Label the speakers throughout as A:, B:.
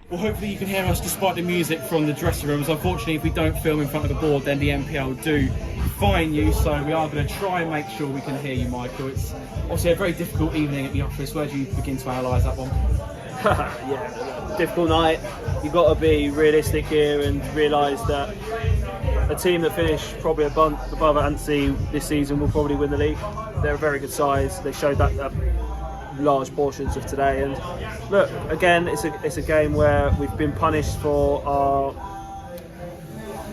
A: Well, hopefully you can hear us despite the music from the dressing rooms. Unfortunately, if we don't film in front of the board, then the NPL do fine you. So we are going to try and make sure we can hear you, Michael. It's obviously a very difficult evening at the office. Where do you begin to analyse that one?
B: Yeah, difficult night. You've got to be realistic here and realise that a team that finished probably above Anstey this season will probably win the league. They're a very good size. They showed that large portions of today. And look, again, it's a game where we've been punished for our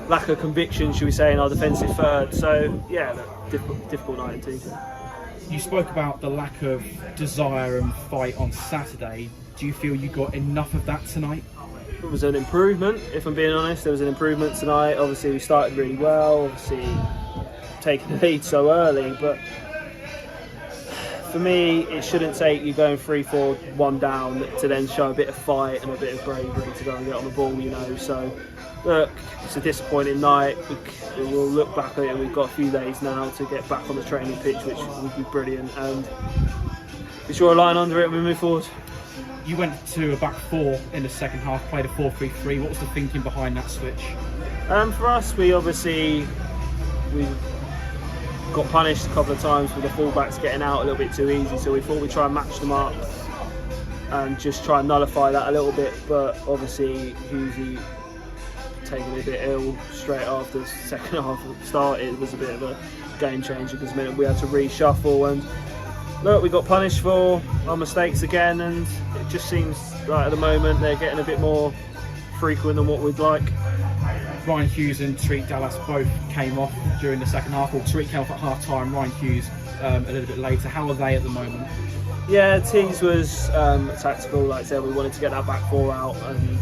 B: lack of conviction, should we say, in our defensive third. So yeah, difficult night indeed.
A: You spoke about the lack of desire and fight on Saturday. Do you feel you got enough of that tonight?
B: It was an improvement, if I'm being honest. There was an improvement tonight. Obviously we started really well, obviously taking the lead so early, but for me it shouldn't take you going 3-4, 1 down to then show a bit of fight and a bit of bravery to go and get on the ball, you know. So look, it's a disappointing night. We will look back at it. We've got a few days now to get back on the training pitch, which would be brilliant, and we draw a line under it and we move forward.
A: You went to a back four in the second half, played a 4-3-3. What was the thinking behind that switch?
B: For us, we got punished a couple of times with the fullbacks getting out a little bit too easy, so we thought we'd try and match them up and just try and nullify that a little bit. But obviously Hughesy taking a bit ill straight after the second half started was a bit of a game changer, because it meant we had to reshuffle. And look, we got punished for our mistakes again, and it just seems like at the moment they're getting a bit more frequent than what we'd like.
A: Ryan Hughes and Tariq Dallas both came off during the second half, or Tariq came off at half time, Ryan Hughes a little bit later. How are they at the moment?
B: Yeah, Tees was tactical. Like I said, we wanted to get that back four out, and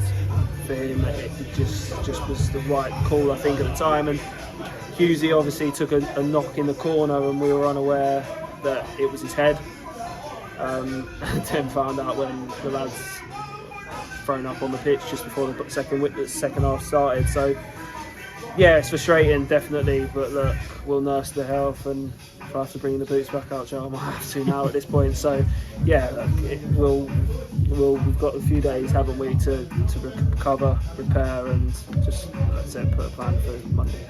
B: for him it just was the right call, I think, at the time. And Hughesy obviously took a knock in the corner, and we were unaware that it was his head, and then found out when the lads thrown up on the pitch just before the second half started. So yeah, it's frustrating, definitely, but look, we'll nurse the health, and if I have to bring the boots back out, Joe, I might have to now at this point. So yeah, look, we've got a few days, haven't we, to recover, repair, and just, like I said, put a plan for Monday.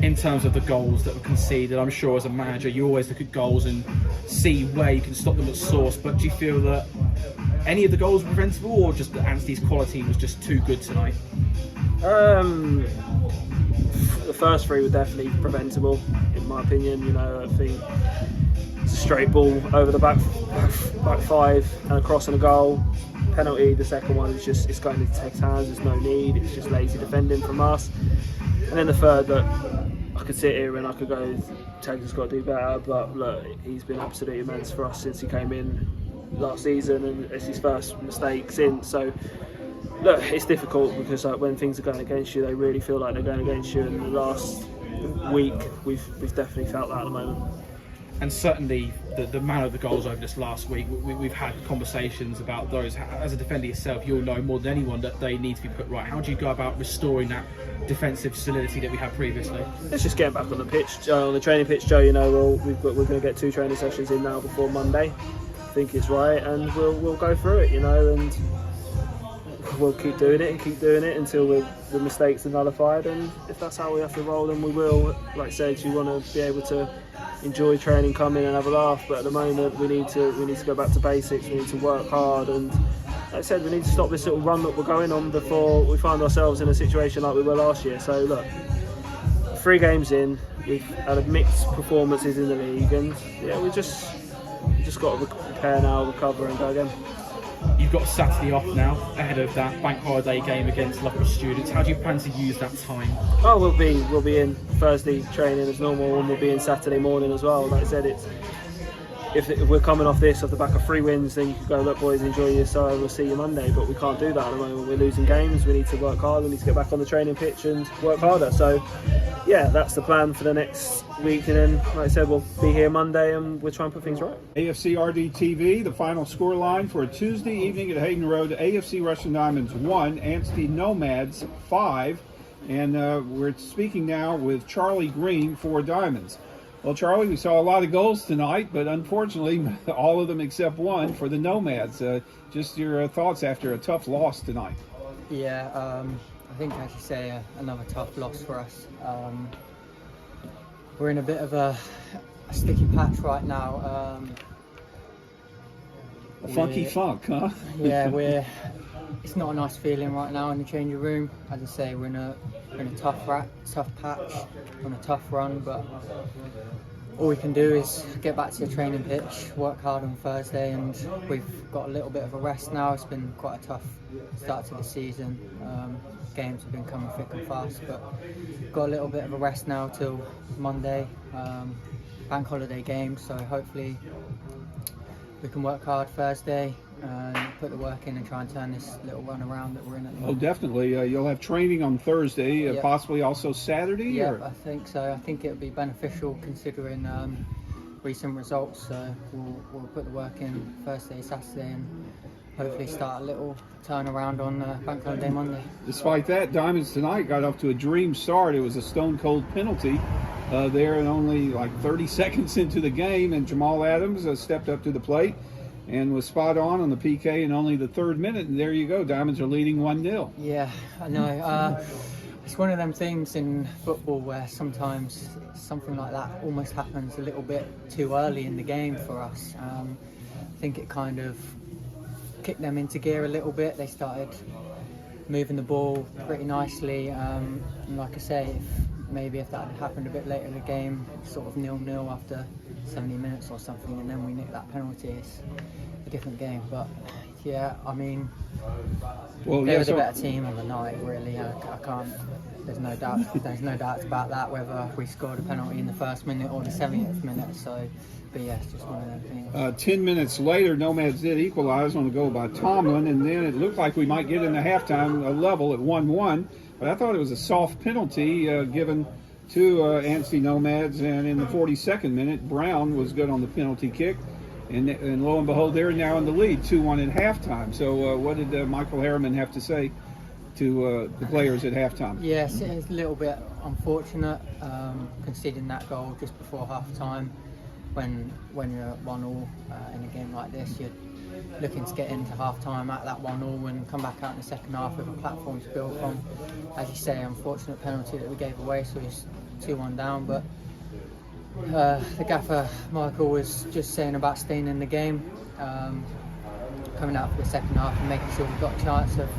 A: In terms of the goals that were conceded, I'm sure as a manager you always look at goals and see where you can stop them at source, but do you feel that any of the goals were preventable, or just that Anstey's quality was just too good tonight?
B: The first three were definitely preventable, in my opinion. You know, I think it's a straight ball over the back five and across and a goal. Penalty, the second one is just, it's going into Teg's hands, there's no need, it's just lazy defending from us. And then the third, look, I could sit here and I could go, Teg's has got to do better, but look, he's been absolutely immense for us since he came in last season, and it's his first mistake since. So look, it's difficult, because when things are going against you, they really feel like they're going against you, and the last week we've definitely felt that at the moment.
A: And certainly the man of the goals over this last week, we've had conversations about those. As a defender yourself, you'll know more than anyone that they need to be put right. How do you go about restoring that defensive solidity that we had previously?
B: Let's just get back on the pitch, on the training pitch, Joe. You know, we're going to get 2 training sessions in now before Monday. I think it's right, and we'll go through it, you know, and we'll keep doing it until the mistakes are nullified. And if that's how we have to roll, then we will. Like I said, you want to be able to enjoy training, come in and have a laugh, but at the moment we need to go back to basics. We need to work hard, and like I said, we need to stop this little run that we're going on before we find ourselves in a situation like we were last year. So look, 3 games in, we've had mixed performances in the league, and yeah, we just got to prepare now, recover, and go again.
A: You've got Saturday off now ahead of that bank holiday game against Loughborough Students. How do you plan to use that time? Oh,
B: we'll be in Thursday training as normal, and we'll be in Saturday morning as well. Like I said, if we're coming off the back of 3 wins, then you can go, look boys, enjoy yourself, we'll see you Monday. But we can't do that at the moment. We're losing games. We need to work hard. We need to get back on the training pitch and work harder. So yeah, that's the plan for the next week, and then like I said, we'll be here Monday and we'll try and put things right.
C: AFCRDTV, the final scoreline for a Tuesday evening at Hayden Road: AFC Rushden Diamonds 1, Anstey Nomads 5, and we're speaking now with Charlie Green for Diamonds. Well, Charlie, we saw a lot of goals tonight, but unfortunately all of them except one for the Nomads. Just your thoughts after a tough loss tonight.
D: Yeah, I think, as you say, another tough loss for us. We're in a bit of a sticky patch right now.
C: Funky funk, huh?
D: Yeah, it's not a nice feeling right now in the changing room. As I say, we're in a tough patch, on a tough run, but all we can do is get back to the training pitch, work hard on Thursday, and we've got a little bit of a rest now. It's been quite a tough start to the season. Games have been coming thick and fast, but got a little bit of a rest now till Monday, bank holiday game, so hopefully we can work hard Thursday and put the work in and try and turn this little run around that we're in at the moment.
C: Oh, definitely. You'll have training on Thursday,
D: Yep.
C: possibly also Saturday?
D: Yeah,
C: or?
D: I think so. I think it'll be beneficial considering recent results. So we'll put the work in Thursday, Saturday, and hopefully start a little turnaround on bank holiday Monday.
C: Despite that, Diamonds tonight got off to a dream start. It was a stone-cold penalty there, and only like 30 seconds into the game, and Jamal Adams stepped up to the plate and was spot on the PK in only the 3rd minute, and there you go. Diamonds are leading 1-0.
D: Yeah, I know. It's one of them things in football where sometimes something like that almost happens a little bit too early in the game for us. I think it kind of kicked them into gear a little bit. They started moving the ball pretty nicely. And like I say, if that had happened a bit later in the game, sort of 0-0 after 70 minutes or something, and then we nick that penalty, it's a different game. But yeah, I mean, they were the better team on the night, really. I can't. There's no doubt. There's no doubts about that. Whether we scored a penalty in the 1st minute or the 70th minute. So, but yeah, it's just one of those things.
C: 10 minutes later, Nomads did equalize on the goal by Tomlin, and then it looked like we might get into halftime level at 1-1. But I thought it was a soft penalty given to Anstey Nomads, and in the 42nd minute, Brown was good on the penalty kick. And lo and behold, they're now in the lead, 2-1 at halftime. So what did Michael Harriman have to say to the players at halftime?
D: Yes, it's a little bit unfortunate conceding that goal just before halftime. When you're at 1-1 in a game like this, you're looking to get into halftime at that 1-1 and come back out in the second half with a platform to build from. As you say, unfortunate penalty that we gave away, so it's 2-1 down. But the gaffer Michael was just saying about staying in the game, coming out for the second half and making sure we've got a chance of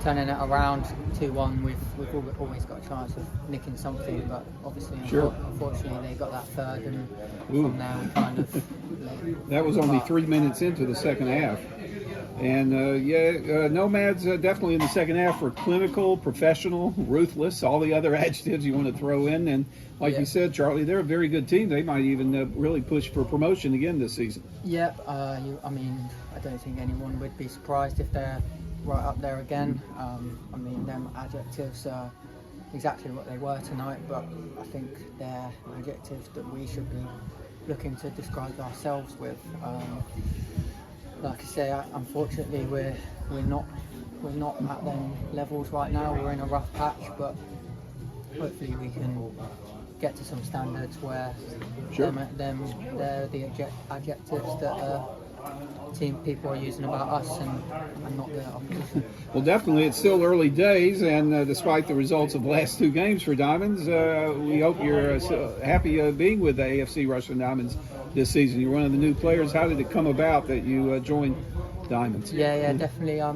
D: turning it around. 2-1, we've always got a chance of nicking something, but obviously unfortunately they got that third, and from there we kind of
C: that was only 3 minutes into the second half. And Nomads definitely in the second half were clinical, professional, ruthless, all the other adjectives you want to throw in. And like you said, Charlie, they're a very good team. They might even really push for promotion again this season.
D: Yep. I mean, I don't think anyone would be surprised if they're right up there again. I mean, them adjectives are exactly what they were tonight, but I think they're adjectives that we should be looking to describe ourselves with. Like I say, unfortunately, we're not at them levels right now. We're in a rough patch, but hopefully we can get to some standards where they're the adjectives that team people are using about us and not the opposition.
C: Well, definitely, it's still early days, and despite the results of the last 2 games for Diamonds, we hope you're happy being with the AFC Rushden Diamonds this season. You're one of the new players. How did it come about that you joined Diamonds?
D: Yeah, definitely. I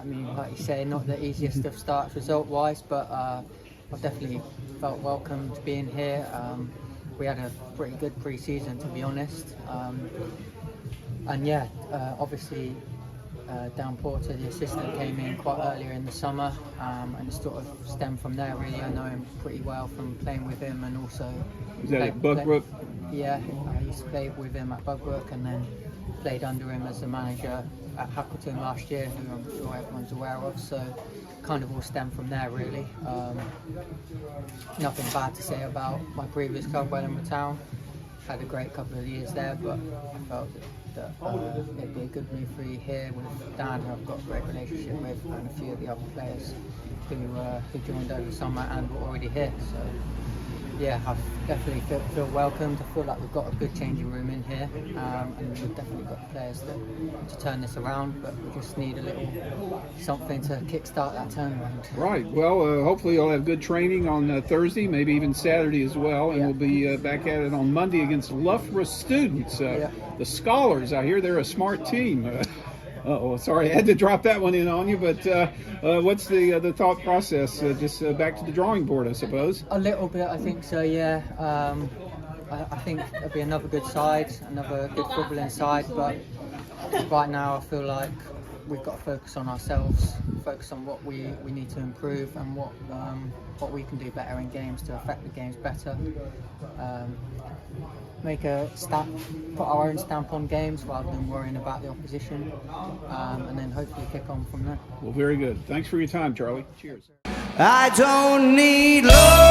D: mean, like you say, not the easiest of starts result-wise, but I've definitely felt welcomed being here. We had a pretty good pre-season, to be honest. And yeah, obviously Dan Porter, the assistant, came in quite earlier in the summer, and it sort of stemmed from there really. I know him pretty well from playing with him, and also...
C: Is that at Bugbrook?
D: Yeah, I used to play with him at Bugbrook and then played under him as the manager at Hackleton last year, who I'm sure everyone's aware of, so kind of all stemmed from there really. Nothing bad to say about my previous club, Wellingborough Town. Had a great couple of years there, but I felt that it'd be a good move for you here with Dan, who I've got a great relationship with, and a few of the other players who joined over the summer and were already here. So yeah, I definitely feel welcomed. I feel like we've got a good changing room in here, and we've definitely got the players to turn this around, but we just need a little something to kickstart that turnaround.
C: Right. Well, hopefully you'll have good training on Thursday, maybe even Saturday as well, and
D: Yeah.
C: we'll be back at it on Monday against Loughborough students. The Scholars, I hear they're a smart team. Oh, sorry, I had to drop that one in on you, but what's the thought process? Just back to the drawing board, I suppose.
D: A little bit, I think so, yeah. I think it'll be another good side, another good footballing side, but right now I feel like we've got to focus on ourselves, focus on what we need to improve and what we can do better in games to affect the games better. Make a stamp, put our own stamp on games rather than worrying about the opposition, and then hopefully kick on from there.
C: Well, very good. Thanks for your time, Charlie. Cheers.
E: I don't need love.